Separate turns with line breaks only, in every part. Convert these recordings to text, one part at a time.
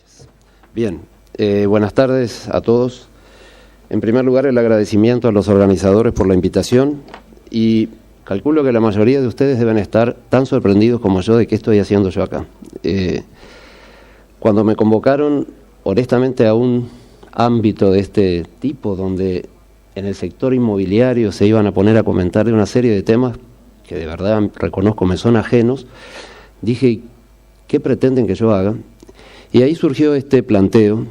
Gracias. Bien, buenas tardes a todos. En primer lugar, el agradecimiento a los organizadores por la invitación y calculo que la mayoría de ustedes deben estar tan sorprendidos como yo de qué estoy haciendo yo acá. Cuando me convocaron, honestamente, a un ámbito de este tipo, donde en el sector inmobiliario se iban a poner a comentar de una serie de temas que de verdad reconozco me son ajenos, dije, ¿qué pretenden que yo haga? Y ahí surgió este planteo,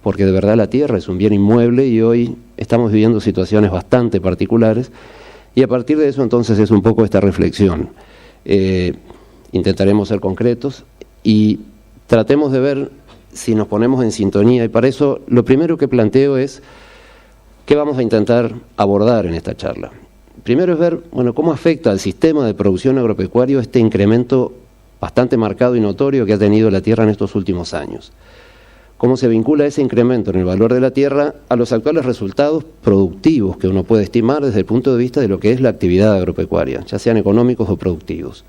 porque de verdad la tierra es un bien inmueble y hoy estamos viviendo situaciones bastante particulares, y a partir de eso entonces es un poco esta reflexión. Intentaremos ser concretos y tratemos de ver si nos ponemos en sintonía, y para eso lo primero que planteo es qué vamos a intentar abordar en esta charla. Primero es ver, bueno, cómo afecta al sistema de producción agropecuario este incremento bastante marcado y notorio que ha tenido la tierra en estos últimos años. Cómo se vincula ese incremento en el valor de la tierra a los actuales resultados productivos que uno puede estimar desde el punto de vista de lo que es la actividad agropecuaria, ya sean económicos o productivos.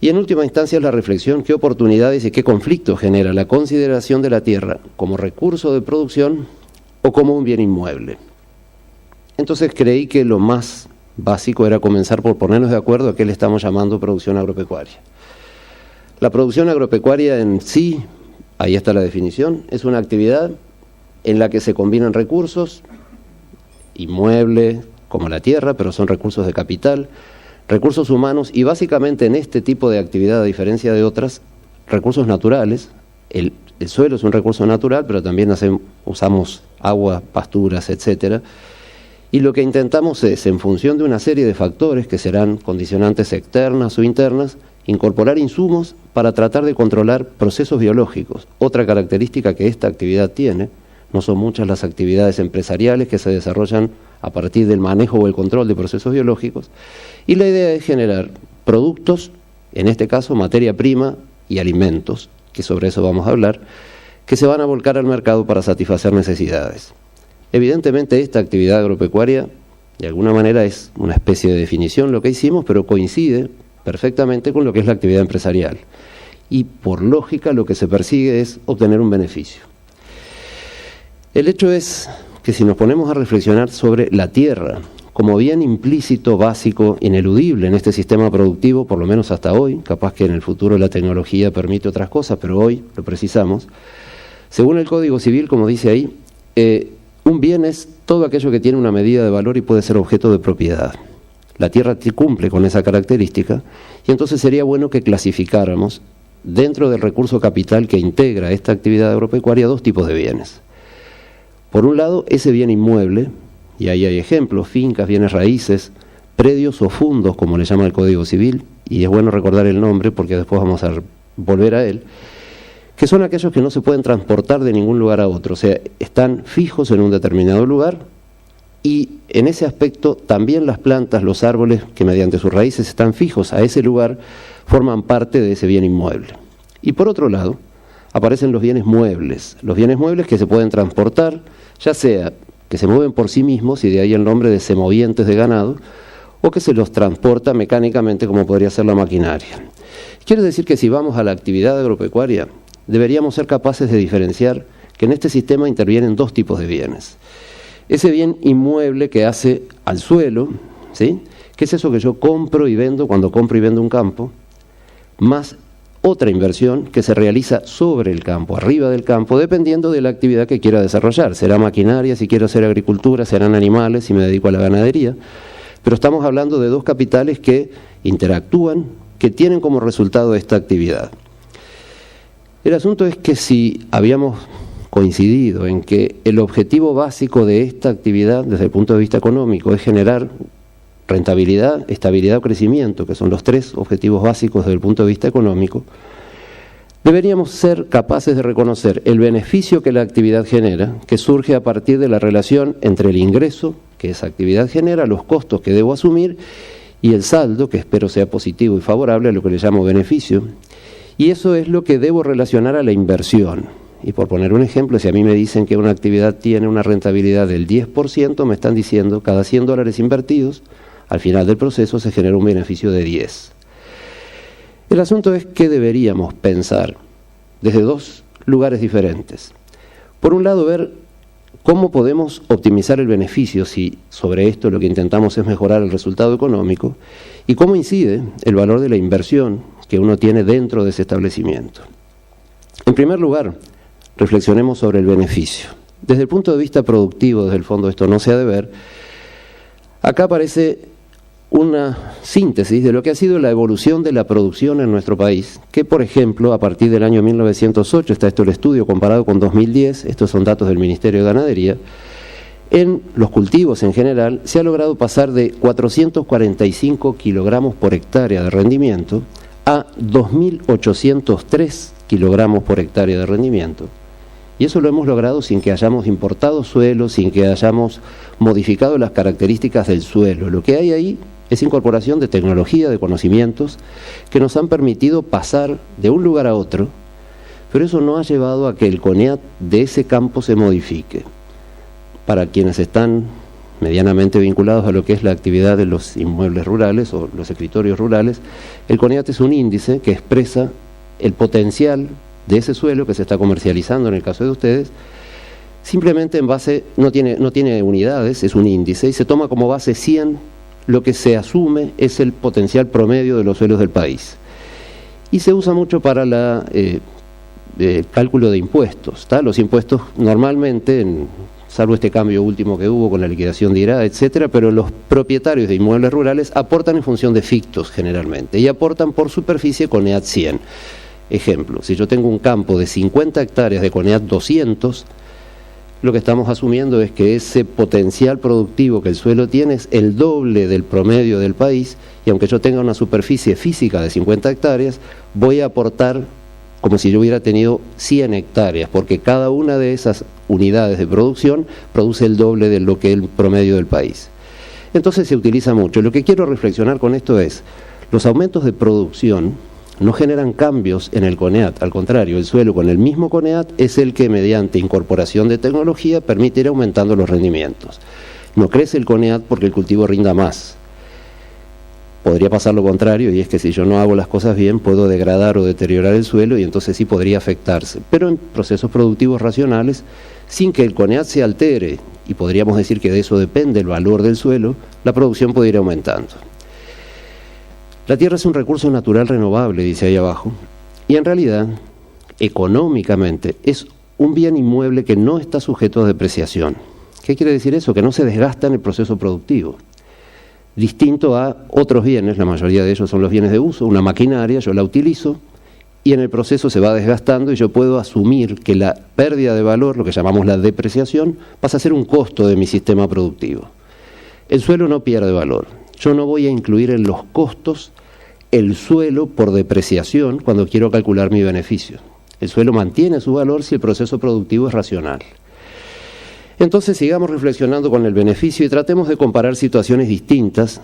Y en última instancia la reflexión, qué oportunidades y qué conflictos genera la consideración de la tierra como recurso de producción o como un bien inmueble. Entonces creí que lo más básico era comenzar por ponernos de acuerdo a qué le estamos llamando producción agropecuaria. La producción agropecuaria en sí, ahí está la definición, es una actividad en la que se combinan recursos, inmuebles como la tierra, pero son recursos de capital, recursos humanos y básicamente en este tipo de actividad, a diferencia de otras, recursos naturales. El suelo es un recurso natural, pero también usamos agua, pasturas, etcétera. Y lo que intentamos es, en función de una serie de factores que serán condicionantes externas o internas, incorporar insumos para tratar de controlar procesos biológicos. Otra característica que esta actividad tiene, no son muchas las actividades empresariales que se desarrollan a partir del manejo o el control de procesos biológicos, y la idea es generar productos, en este caso materia prima y alimentos, que sobre eso vamos a hablar, que se van a volcar al mercado para satisfacer necesidades. Evidentemente esta actividad agropecuaria de alguna manera es una especie de definición lo que hicimos, pero coincide perfectamente con lo que es la actividad empresarial. Y por lógica lo que se persigue es obtener un beneficio. El hecho es que si nos ponemos a reflexionar sobre la tierra como bien implícito, básico, ineludible en este sistema productivo, por lo menos hasta hoy, capaz que en el futuro la tecnología permite otras cosas, pero hoy lo precisamos, según el Código Civil, como dice ahí, un bien es todo aquello que tiene una medida de valor y puede ser objeto de propiedad. La tierra cumple con esa característica y entonces sería bueno que clasificáramos dentro del recurso capital que integra esta actividad agropecuaria dos tipos de bienes. Por un lado, ese bien inmueble, y ahí hay ejemplos, fincas, bienes raíces, predios o fundos, como le llama el Código Civil, y es bueno recordar el nombre porque después vamos a volver a él, que son aquellos que no se pueden transportar de ningún lugar a otro, o sea, están fijos en un determinado lugar, y en ese aspecto también las plantas, los árboles que mediante sus raíces están fijos a ese lugar, forman parte de ese bien inmueble. Y por otro lado, aparecen los bienes muebles que se pueden transportar, ya sea que se mueven por sí mismos, y de ahí el nombre de semovientes de ganado, o que se los transporta mecánicamente como podría ser la maquinaria. Quiere decir que si vamos a la actividad agropecuaria, deberíamos ser capaces de diferenciar que en este sistema intervienen dos tipos de bienes. Ese bien inmueble que hace al suelo, ¿sí?, que es eso que yo compro y vendo cuando compro y vendo un campo, más otra inversión que se realiza sobre el campo, arriba del campo, dependiendo de la actividad que quiera desarrollar. Será maquinaria, si quiero hacer agricultura, serán animales, si me dedico a la ganadería. Pero estamos hablando de dos capitales que interactúan, que tienen como resultado esta actividad. El asunto es que si habíamos coincidido en que el objetivo básico de esta actividad desde el punto de vista económico es generar rentabilidad, estabilidad o crecimiento, que son los tres objetivos básicos desde el punto de vista económico, deberíamos ser capaces de reconocer el beneficio que la actividad genera, que surge a partir de la relación entre el ingreso que esa actividad genera, los costos que debo asumir y el saldo, que espero sea positivo y favorable, a lo que le llamo beneficio. Y eso es lo que debo relacionar a la inversión. Y por poner un ejemplo, si a mí me dicen que una actividad tiene una rentabilidad del 10%, me están diciendo cada $100 invertidos, al final del proceso se genera un beneficio de 10. El asunto es qué deberíamos pensar desde dos lugares diferentes. Por un lado, ver cómo podemos optimizar el beneficio si sobre esto lo que intentamos es mejorar el resultado económico y cómo incide el valor de la inversión que uno tiene dentro de ese establecimiento. En primer lugar, reflexionemos sobre el beneficio. Desde el punto de vista productivo, desde el fondo esto no se ha de ver, acá aparece una síntesis de lo que ha sido la evolución de la producción en nuestro país, que por ejemplo a partir del año 1908, está esto el estudio comparado con 2010, estos son datos del Ministerio de Ganadería, en los cultivos en general se ha logrado pasar de 445 kilogramos por hectárea de rendimiento a 2.803 kilogramos por hectárea de rendimiento. Y eso lo hemos logrado sin que hayamos importado suelo, sin que hayamos modificado las características del suelo. Lo que hay ahí es incorporación de tecnología, de conocimientos, que nos han permitido pasar de un lugar a otro, pero eso no ha llevado a que el CONEAT de ese campo se modifique. Para quienes están medianamente vinculados a lo que es la actividad de los inmuebles rurales o los escritorios rurales, el CONEAT es un índice que expresa el potencial de ese suelo que se está comercializando en el caso de ustedes, simplemente en base, no tiene unidades, es un índice, y se toma como base 100, lo que se asume es el potencial promedio de los suelos del país. Y se usa mucho para el cálculo de impuestos, ¿tá? Los impuestos normalmente, salvo este cambio último que hubo con la liquidación de IRA, etcétera, pero los propietarios de inmuebles rurales aportan en función de fictos generalmente, y aportan por superficie CONEAT 100. Ejemplo, si yo tengo un campo de 50 hectáreas de CONEAT 200, lo que estamos asumiendo es que ese potencial productivo que el suelo tiene es el doble del promedio del país, y aunque yo tenga una superficie física de 50 hectáreas, voy a aportar como si yo hubiera tenido 100 hectáreas, porque cada una de esas unidades de producción produce el doble de lo que es el promedio del país. Entonces se utiliza mucho. Lo que quiero reflexionar con esto es, los aumentos de producción no generan cambios en el CONEAT, al contrario, el suelo con el mismo CONEAT es el que mediante incorporación de tecnología permite ir aumentando los rendimientos. No crece el CONEAT porque el cultivo rinda más. Podría pasar lo contrario, y es que si yo no hago las cosas bien puedo degradar o deteriorar el suelo y entonces sí podría afectarse. Pero en procesos productivos racionales, sin que el CONEAT se altere, y podríamos decir que de eso depende el valor del suelo, la producción puede ir aumentando. La tierra es un recurso natural renovable, dice ahí abajo, y en realidad, económicamente, es un bien inmueble que no está sujeto a depreciación. ¿Qué quiere decir eso? Que no se desgasta en el proceso productivo. Distinto a otros bienes, la mayoría de ellos son los bienes de uso, una maquinaria, yo la utilizo, y en el proceso se va desgastando y yo puedo asumir que la pérdida de valor, lo que llamamos la depreciación, pasa a ser un costo de mi sistema productivo. El suelo no pierde valor. Yo no voy a incluir en los costos el suelo por depreciación cuando quiero calcular mi beneficio. El suelo mantiene su valor si el proceso productivo es racional. Entonces sigamos reflexionando con el beneficio y tratemos de comparar situaciones distintas,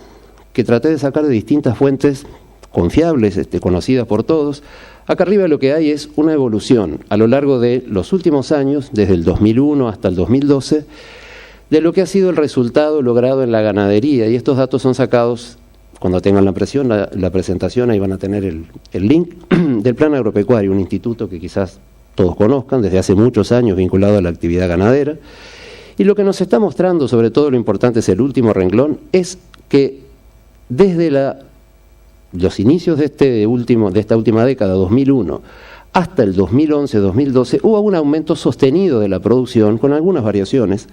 que traté de sacar de distintas fuentes confiables, conocidas por todos. Acá arriba lo que hay es una evolución a lo largo de los últimos años, desde el 2001 hasta el 2012, de lo que ha sido el resultado logrado en la ganadería, y estos datos son sacados, cuando tengan la presentación, ahí van a tener el link del Plan Agropecuario, un instituto que quizás todos conozcan, desde hace muchos años vinculado a la actividad ganadera, y lo que nos está mostrando, sobre todo lo importante es el último renglón, es que desde los inicios de esta última década, 2001, hasta el 2011-2012, hubo un aumento sostenido de la producción, con algunas variaciones,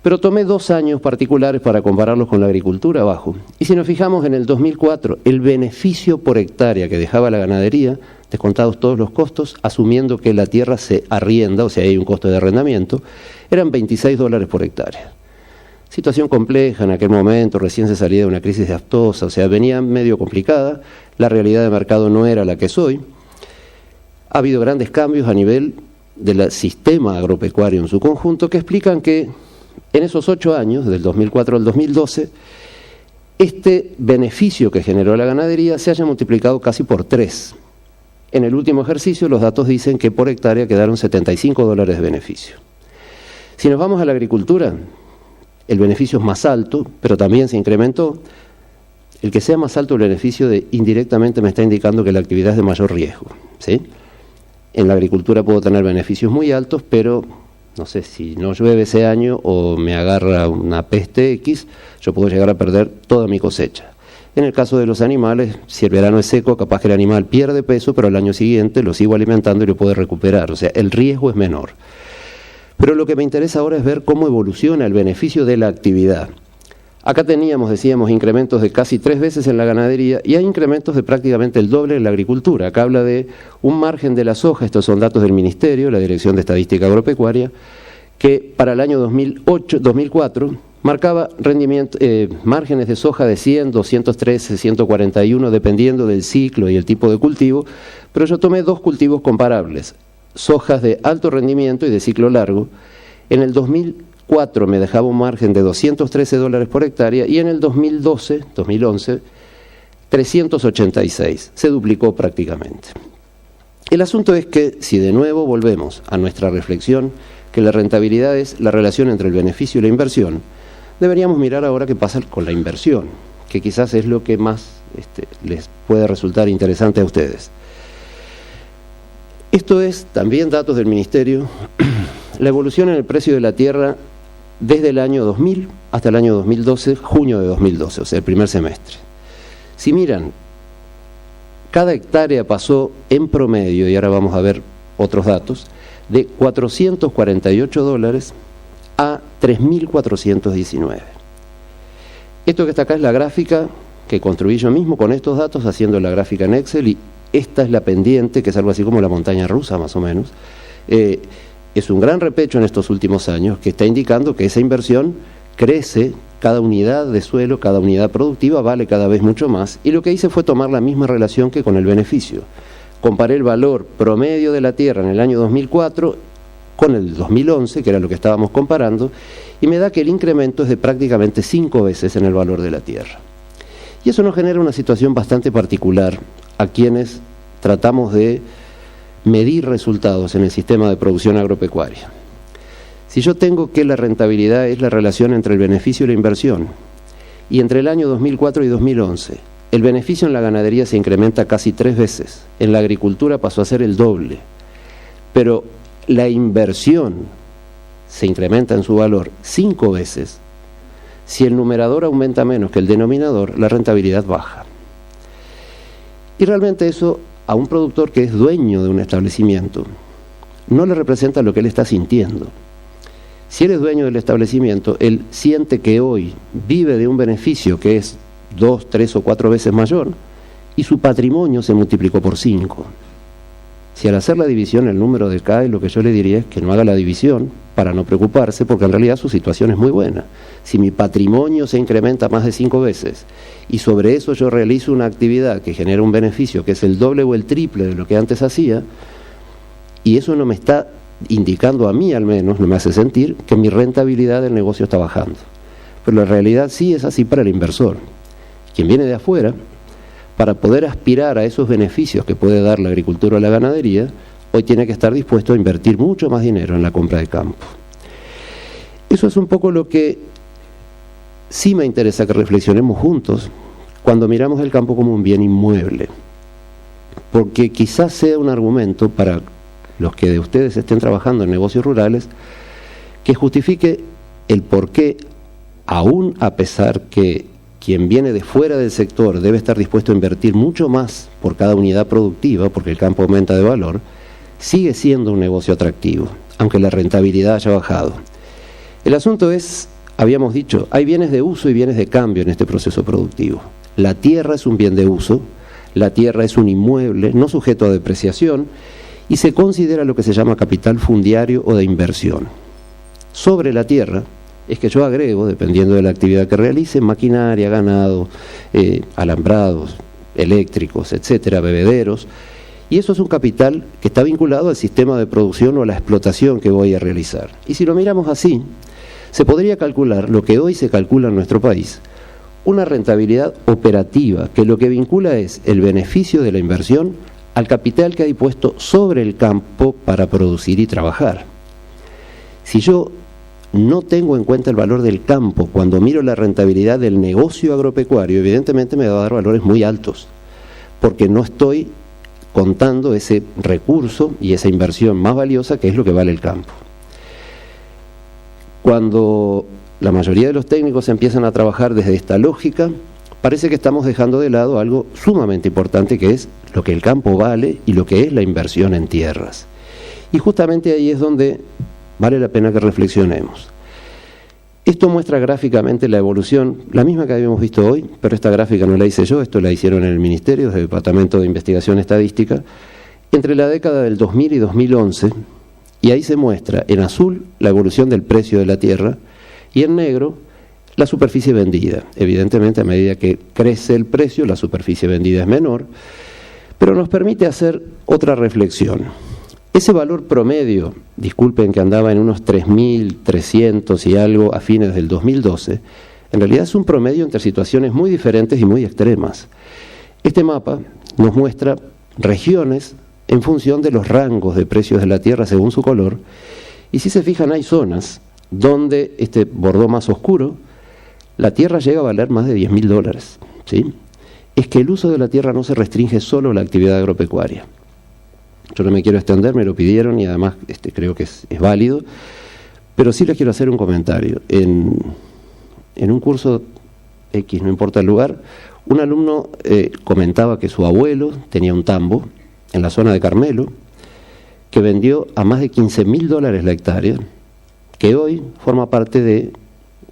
pero tomé 2 años particulares para compararlos con la agricultura abajo. Y si nos fijamos en el 2004, el beneficio por hectárea que dejaba la ganadería, descontados todos los costos, asumiendo que la tierra se arrienda, o sea, hay un costo de arrendamiento, eran $26 por hectárea. Situación compleja en aquel momento, recién se salía de una crisis de aftosa, o sea, venía medio complicada, la realidad de mercado no era la que es hoy. Ha habido grandes cambios a nivel del sistema agropecuario en su conjunto que explican que en esos 8 años, del 2004 al 2012, este beneficio que generó la ganadería se haya multiplicado casi por 3. En el último ejercicio los datos dicen que por hectárea quedaron $75 de beneficio. Si nos vamos a la agricultura, el beneficio es más alto, pero también se incrementó. El que sea más alto el beneficio indirectamente me está indicando que la actividad es de mayor riesgo, ¿sí? en la agricultura puedo tener beneficios muy altos, pero no sé, si no llueve ese año o me agarra una peste X, yo puedo llegar a perder toda mi cosecha. En el caso de los animales, si el verano es seco, capaz que el animal pierde peso, pero al año siguiente lo sigo alimentando y lo puedo recuperar. O sea, el riesgo es menor. Pero lo que me interesa ahora es ver cómo evoluciona el beneficio de la actividad. Acá teníamos, decíamos, incrementos de casi 3 veces en la ganadería y hay incrementos de prácticamente el doble en la agricultura. Acá habla de un margen de la soja, estos son datos del Ministerio, la Dirección de Estadística Agropecuaria, que para el año 2004 marcaba márgenes de soja de 100, 213, 141, dependiendo del ciclo y el tipo de cultivo, pero yo tomé 2 cultivos comparables, sojas de alto rendimiento y de ciclo largo. En el 2004 me dejaba un margen de $213 por hectárea y en el 2011, 386, se duplicó prácticamente. El asunto es que, si de nuevo volvemos a nuestra reflexión, que la rentabilidad es la relación entre el beneficio y la inversión, deberíamos mirar ahora qué pasa con la inversión, que quizás es lo que más les puede resultar interesante a ustedes. Esto es, también datos del Ministerio, la evolución en el precio de la tierra desde el año 2000 hasta el año 2012, junio de 2012, o sea, el primer semestre. Si miran, cada hectárea pasó en promedio, y ahora vamos a ver otros datos, de $448 a 3.419. Esto que está acá es la gráfica que construí yo mismo con estos datos, haciendo la gráfica en Excel, y esta es la pendiente, que es algo así como la montaña rusa más o menos. Es un gran repecho en estos últimos años que está indicando que esa inversión crece, cada unidad de suelo, cada unidad productiva vale cada vez mucho más, y lo que hice fue tomar la misma relación que con el beneficio. Comparé el valor promedio de la tierra en el año 2004 con el 2011, que era lo que estábamos comparando, y me da que el incremento es de prácticamente 5 veces en el valor de la tierra. Y eso nos genera una situación bastante particular a quienes tratamos de medir resultados en el sistema de producción agropecuaria. Si yo tengo que la rentabilidad es la relación entre el beneficio y la inversión, y entre el año 2004 y 2011, el beneficio en la ganadería se incrementa casi 3 veces, en la agricultura pasó a ser el doble, pero la inversión se incrementa en su valor 5 veces, si el numerador aumenta menos que el denominador, la rentabilidad baja. Y realmente eso a un productor que es dueño de un establecimiento no le representa lo que él está sintiendo. Si él es dueño del establecimiento, él siente que hoy vive de un beneficio que es 2, 3 o 4 veces mayor y su patrimonio se multiplicó por 5. Si al hacer la división el número decae, lo que yo le diría es que no haga la división para no preocuparse, porque en realidad su situación es muy buena. Si mi patrimonio se incrementa más de 5 veces y sobre eso yo realizo una actividad que genera un beneficio que es el doble o el triple de lo que antes hacía, y eso no me está indicando a mí al menos, no me hace sentir que mi rentabilidad del negocio está bajando. Pero la realidad sí es así para el inversor. Quien viene de afuera, para poder aspirar a esos beneficios que puede dar la agricultura o la ganadería, hoy tiene que estar dispuesto a invertir mucho más dinero en la compra de campo. Eso es un poco lo que sí me interesa que reflexionemos juntos cuando miramos el campo como un bien inmueble, porque quizás sea un argumento para los que de ustedes estén trabajando en negocios rurales que justifique el por qué, aún a pesar que quien viene de fuera del sector debe estar dispuesto a invertir mucho más por cada unidad productiva, porque el campo aumenta de valor, sigue siendo un negocio atractivo, aunque la rentabilidad haya bajado. El asunto es, habíamos dicho, hay bienes de uso y bienes de cambio en este proceso productivo. La tierra es un bien de uso, la tierra es un inmueble no sujeto a depreciación y se considera lo que se llama capital fundiario o de inversión. Sobre la tierra es que yo agrego, dependiendo de la actividad que realice, maquinaria, ganado, alambrados, eléctricos, etcétera, bebederos, y eso es un capital que está vinculado al sistema de producción o a la explotación que voy a realizar. Y si lo miramos así, se podría calcular lo que hoy se calcula en nuestro país, una rentabilidad operativa, que lo que vincula es el beneficio de la inversión al capital que hay puesto sobre el campo para producir y trabajar. Si yo no tengo en cuenta el valor del campo cuando miro la rentabilidad del negocio agropecuario, evidentemente me va a dar valores muy altos, porque no estoy contando ese recurso y esa inversión más valiosa que es lo que vale el campo. Cuando la mayoría de los técnicos empiezan a trabajar desde esta lógica, parece que estamos dejando de lado algo sumamente importante, que es lo que el campo vale y lo que es la inversión en tierras. Y justamente ahí es donde vale la pena que reflexionemos. Esto muestra gráficamente la evolución, la misma que habíamos visto hoy, pero esta gráfica no la hice yo, esto la hicieron en el Ministerio, desde el Departamento de Investigación Estadística, entre la década del 2000 y 2011, y ahí se muestra en azul la evolución del precio de la tierra y en negro la superficie vendida. Evidentemente, a medida que crece el precio, la superficie vendida es menor, pero nos permite hacer otra reflexión. Ese valor promedio, disculpen que andaba en unos 3.300 y algo a fines del 2012, en realidad es un promedio entre situaciones muy diferentes y muy extremas. Este mapa nos muestra regiones en función de los rangos de precios de la tierra según su color, y si se fijan hay zonas donde este bordó más oscuro, la tierra llega a valer más de $10.000, ¿sí? Es que el uso de la tierra no se restringe solo a la actividad agropecuaria. Yo no me quiero extender, me lo pidieron y además creo que es válido, pero sí les quiero hacer un comentario. En un curso X, no importa el lugar, un alumno comentaba que su abuelo tenía un tambo en la zona de Carmelo que vendió a más de $15.000 la hectárea, que hoy forma parte de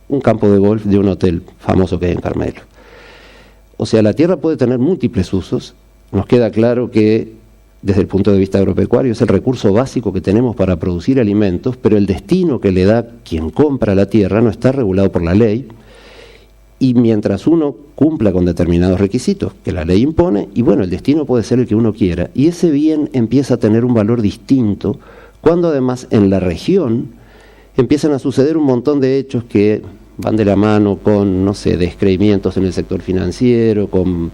un campo de golf de un hotel famoso que hay en Carmelo. O sea, la tierra puede tener múltiples usos. Nos queda claro que desde el punto de vista agropecuario es el recurso básico que tenemos para producir alimentos, pero el destino que le da quien compra la tierra no está regulado por la ley, y mientras uno cumpla con determinados requisitos que la ley impone, y bueno, el destino puede ser el que uno quiera, y ese bien empieza a tener un valor distinto cuando además en la región empiezan a suceder un montón de hechos que van de la mano con, no sé, descreimientos en el sector financiero, con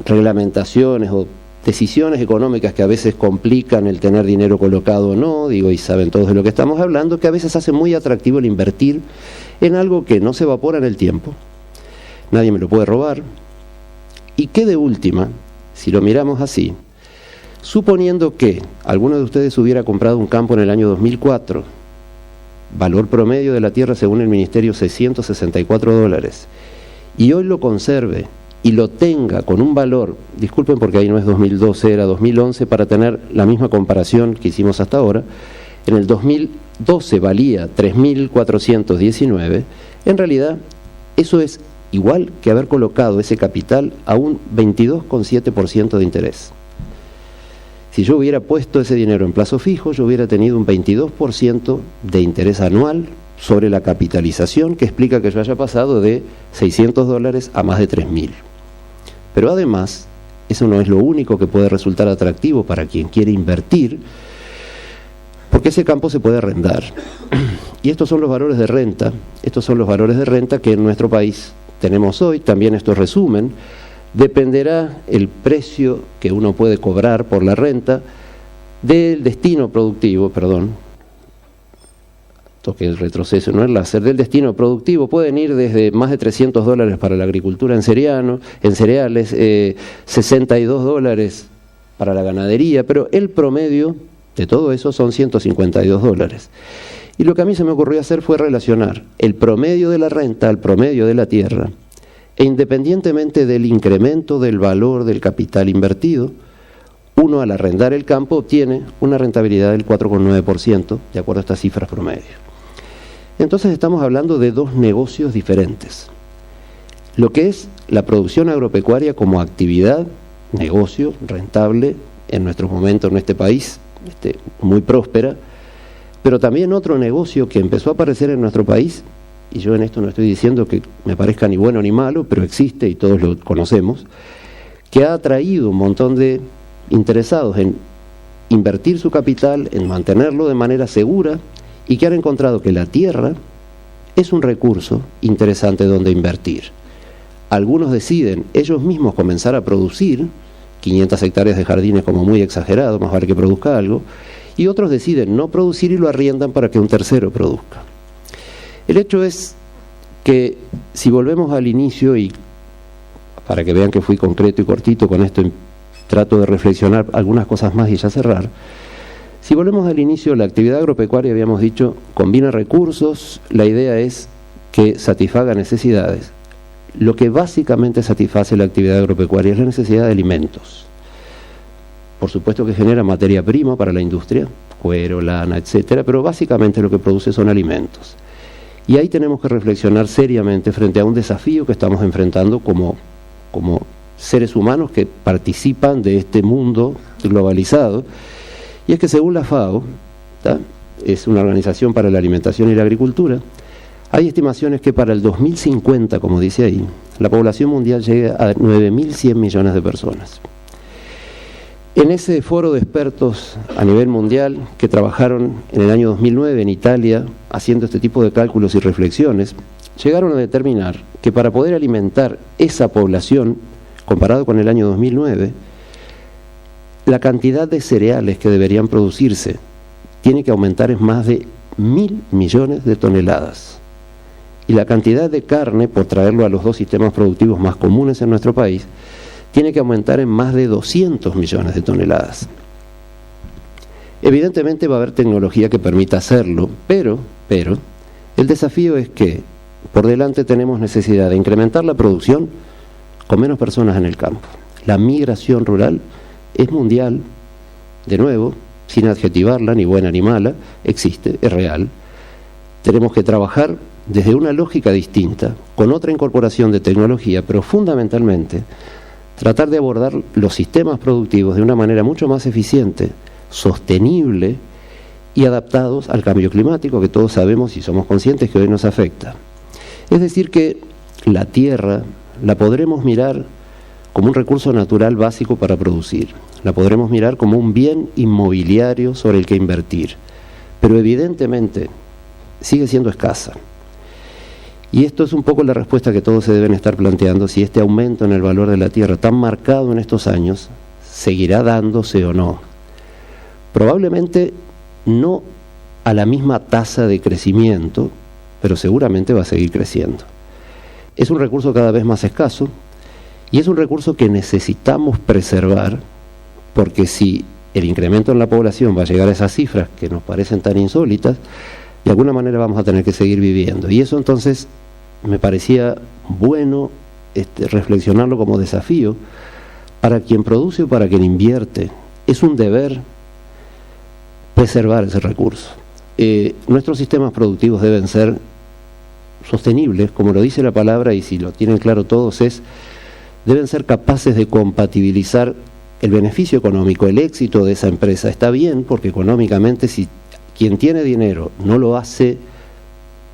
reglamentaciones o decisiones económicas que a veces complican el tener dinero colocado o no, y saben todos de lo que estamos hablando, que a veces hace muy atractivo el invertir en algo que no se evapora en el tiempo, nadie me lo puede robar, y que de última, si lo miramos así, suponiendo que alguno de ustedes hubiera comprado un campo en el año 2004, valor promedio de la tierra según el Ministerio $664, y hoy lo conserve y lo tenga con un valor, disculpen porque ahí no es 2012, era 2011, para tener la misma comparación que hicimos hasta ahora, en el 2012 valía 3.419, en realidad eso es igual que haber colocado ese capital a un 22,7% de interés. Si yo hubiera puesto ese dinero en plazo fijo, yo hubiera tenido un 22% de interés anual sobre la capitalización, que explica que yo haya pasado de $600 a más de 3.000. Pero además, eso no es lo único que puede resultar atractivo para quien quiere invertir, porque ese campo se puede arrendar. Y estos son los valores de renta, que en nuestro país tenemos hoy. También esto es resumen. Dependerá el precio que uno puede cobrar por la renta del destino productivo, toque el retroceso, no el láser, del destino productivo. Pueden ir desde más de $300 para la agricultura en cereales, $62 para la ganadería, pero el promedio de todo eso son $152. Y lo que a mí se me ocurrió hacer fue relacionar el promedio de la renta al promedio de la tierra, e independientemente del incremento del valor del capital invertido, uno al arrendar el campo obtiene una rentabilidad del 4,9%, de acuerdo a estas cifras promedio. Entonces estamos hablando de dos negocios diferentes. Lo que es la producción agropecuaria como actividad, negocio, rentable, en nuestros momentos en este país, muy próspera, pero también otro negocio que empezó a aparecer en nuestro país, y yo en esto no estoy diciendo que me parezca ni bueno ni malo, pero existe y todos lo conocemos, que ha atraído un montón de interesados en invertir su capital, en mantenerlo de manera segura, y que han encontrado que la tierra es un recurso interesante donde invertir. Algunos deciden ellos mismos comenzar a producir 500 hectáreas de jardines como muy exagerado, más vale que produzca algo, y otros deciden no producir y lo arriendan para que un tercero produzca. El hecho es que si volvemos al inicio, y para que vean que fui concreto y cortito con esto trato de reflexionar algunas cosas más y ya cerrar. Si volvemos al inicio, la actividad agropecuaria, habíamos dicho, combina recursos, la idea es que satisfaga necesidades. Lo que básicamente satisface la actividad agropecuaria es la necesidad de alimentos. Por supuesto que genera materia prima para la industria, cuero, lana, etcétera, pero básicamente lo que produce son alimentos. Y ahí tenemos que reflexionar seriamente frente a un desafío que estamos enfrentando como seres humanos que participan de este mundo globalizado. Y es que según la FAO, es una organización para la alimentación y la agricultura, hay estimaciones que para el 2050, como dice ahí, la población mundial llegue a 9.100 millones de personas. En ese foro de expertos a nivel mundial que trabajaron en el año 2009 en Italia haciendo este tipo de cálculos y reflexiones, llegaron a determinar que para poder alimentar esa población, comparado con el año 2009, la cantidad de cereales que deberían producirse tiene que aumentar en más de 1.000 millones de toneladas. Y la cantidad de carne, por traerlo a los dos sistemas productivos más comunes en nuestro país, tiene que aumentar en más de 200 millones de toneladas. Evidentemente va a haber tecnología que permita hacerlo, pero el desafío es que por delante tenemos necesidad de incrementar la producción con menos personas en el campo. La migración rural es mundial, de nuevo, sin adjetivarla, ni buena ni mala, existe, es real. Tenemos que trabajar desde una lógica distinta, con otra incorporación de tecnología, pero fundamentalmente tratar de abordar los sistemas productivos de una manera mucho más eficiente, sostenible y adaptados al cambio climático que todos sabemos y somos conscientes que hoy nos afecta. Es decir que la tierra la podremos mirar como un recurso natural básico para producir, la podremos mirar como un bien inmobiliario sobre el que invertir, pero evidentemente sigue siendo escasa. Y esto es un poco la respuesta que todos se deben estar planteando, si este aumento en el valor de la tierra tan marcado en estos años seguirá dándose o no. Probablemente no a la misma tasa de crecimiento, pero seguramente va a seguir creciendo. Es un recurso cada vez más escaso y es un recurso que necesitamos preservar, porque si el incremento en la población va a llegar a esas cifras que nos parecen tan insólitas, de alguna manera vamos a tener que seguir viviendo. Y eso entonces me parecía bueno reflexionarlo como desafío para quien produce o para quien invierte. Es un deber preservar ese recurso. Nuestros sistemas productivos deben ser sostenibles, como lo dice la palabra, y si lo tienen claro todos, deben ser capaces de compatibilizar el beneficio económico, el éxito de esa empresa. Está bien, porque económicamente si quien tiene dinero no lo hace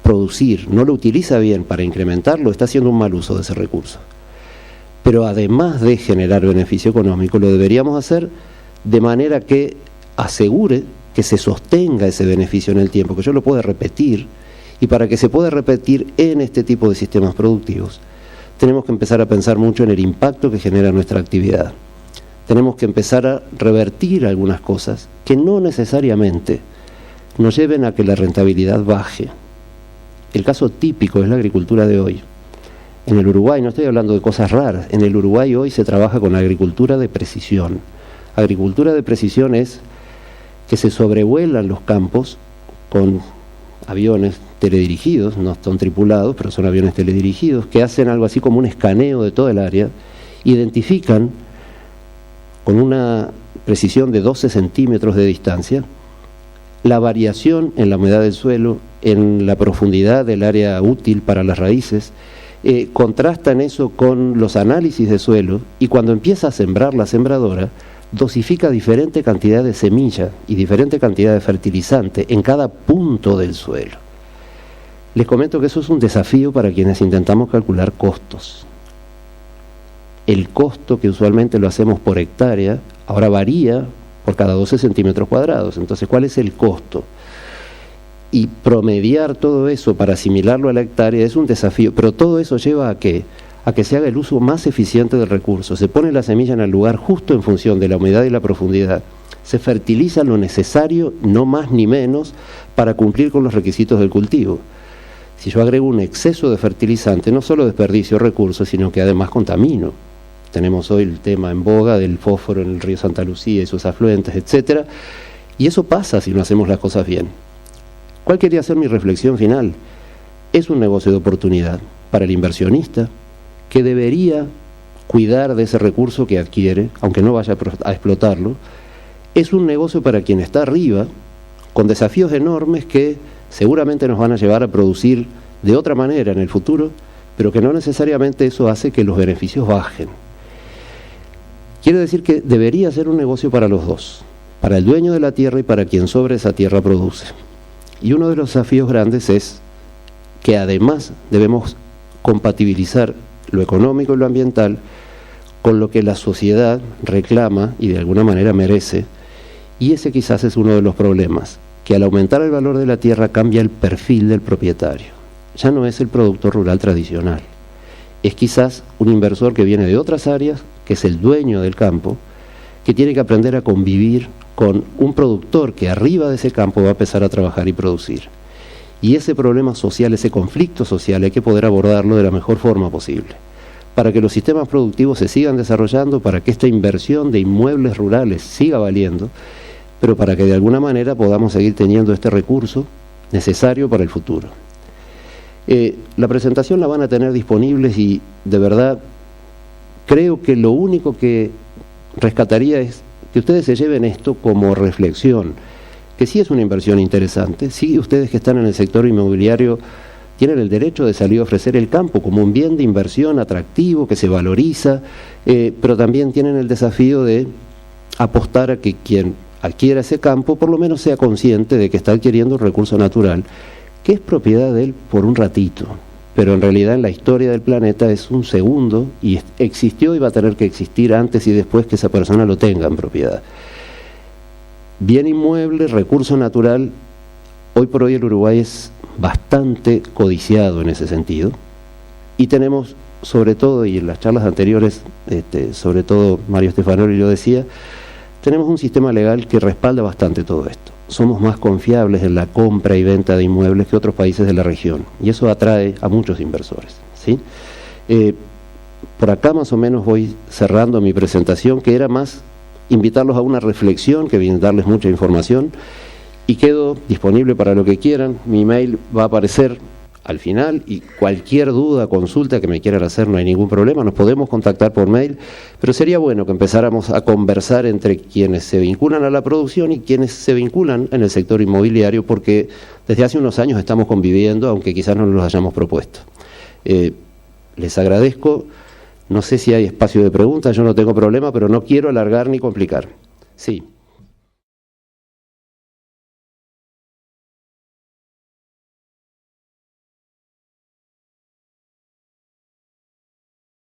producir, no lo utiliza bien para incrementarlo, está haciendo un mal uso de ese recurso. Pero además de generar beneficio económico, lo deberíamos hacer de manera que asegure que se sostenga ese beneficio en el tiempo, que yo lo pueda repetir, y para que se pueda repetir en este tipo de sistemas productivos, tenemos que empezar a pensar mucho en el impacto que genera nuestra actividad. Tenemos que empezar a revertir algunas cosas que no necesariamente nos lleven a que la rentabilidad baje. El caso típico es la agricultura de hoy. En el Uruguay, no estoy hablando de cosas raras, en el Uruguay hoy se trabaja con agricultura de precisión. Agricultura de precisión es que se sobrevuelan los campos con aviones teledirigidos, no son tripulados, pero son aviones teledirigidos, que hacen algo así como un escaneo de todo el área, identifican con una precisión de 12 centímetros de distancia la variación en la humedad del suelo, en la profundidad del área útil para las raíces, contrastan eso con los análisis de suelo, y cuando empieza a sembrar la sembradora, dosifica diferente cantidad de semilla y diferente cantidad de fertilizante en cada punto del suelo. Les comento que eso es un desafío para quienes intentamos calcular costos. El costo, que usualmente lo hacemos por hectárea, ahora varía por cada 12 centímetros cuadrados. Entonces, ¿cuál es el costo? Y promediar todo eso para asimilarlo a la hectárea es un desafío, pero todo eso lleva a que se haga el uso más eficiente del recurso. Se pone la semilla en el lugar justo en función de la humedad y la profundidad. Se fertiliza lo necesario, no más ni menos, para cumplir con los requisitos del cultivo. Si yo agrego un exceso de fertilizante, no solo desperdicio recursos, sino que además contamino. tenemos hoy el tema en boga del fósforo en el río Santa Lucía y sus afluentes, etcétera, y eso pasa si no hacemos las cosas bien. ¿Cuál quería ser mi reflexión final? Es un negocio de oportunidad para el inversionista que debería cuidar de ese recurso que adquiere, aunque no vaya a explotarlo. Es un negocio para quien está arriba, con desafíos enormes que seguramente nos van a llevar a producir de otra manera en el futuro, pero que no necesariamente eso hace que los beneficios bajen. Quiere decir que debería ser un negocio para los dos, para el dueño de la tierra y para quien sobre esa tierra produce. Y uno de los desafíos grandes es que además debemos compatibilizar lo económico y lo ambiental con lo que la sociedad reclama y de alguna manera merece, y ese quizás es uno de los problemas, que al aumentar el valor de la tierra cambia el perfil del propietario. Ya no es el productor rural tradicional, es quizás un inversor que viene de otras áreas, que es el dueño del campo, que tiene que aprender a convivir con un productor que arriba de ese campo va a empezar a trabajar y producir. Y ese problema social, ese conflicto social, hay que poder abordarlo de la mejor forma posible, para que los sistemas productivos se sigan desarrollando, para que esta inversión de inmuebles rurales siga valiendo, pero para que de alguna manera podamos seguir teniendo este recurso necesario para el futuro. La presentación la van a tener disponibles y de verdad creo que lo único que rescataría es que ustedes se lleven esto como reflexión, que sí es una inversión interesante, sí ustedes que están en el sector inmobiliario tienen el derecho de salir a ofrecer el campo como un bien de inversión atractivo, que se valoriza, pero también tienen el desafío de apostar a que quien adquiera ese campo por lo menos sea consciente de que está adquiriendo un recurso natural que es propiedad de él por un ratito, pero en realidad en la historia del planeta es un segundo y existió y va a tener que existir antes y después que esa persona lo tenga en propiedad. Bien inmueble, recurso natural, hoy por hoy el Uruguay es bastante codiciado en ese sentido y tenemos sobre todo, y en las charlas anteriores sobre todo Mario Stefanoli lo decía, tenemos un sistema legal que respalda bastante todo esto. Somos más confiables en la compra y venta de inmuebles que otros países de la región y eso atrae a muchos inversores, ¿sí? Por acá más o menos voy cerrando mi presentación, que era más invitarlos a una reflexión que brindarles mucha información, y quedo disponible para lo que quieran. Mi email va a aparecer al final y cualquier duda, consulta que me quieran hacer, no hay ningún problema, nos podemos contactar por mail, pero sería bueno que empezáramos a conversar entre quienes se vinculan a la producción y quienes se vinculan en el sector inmobiliario, porque desde hace unos años estamos conviviendo, aunque quizás no nos los hayamos propuesto. Les agradezco, no sé si hay espacio de preguntas, yo no tengo problema, pero no quiero alargar ni complicar. Sí.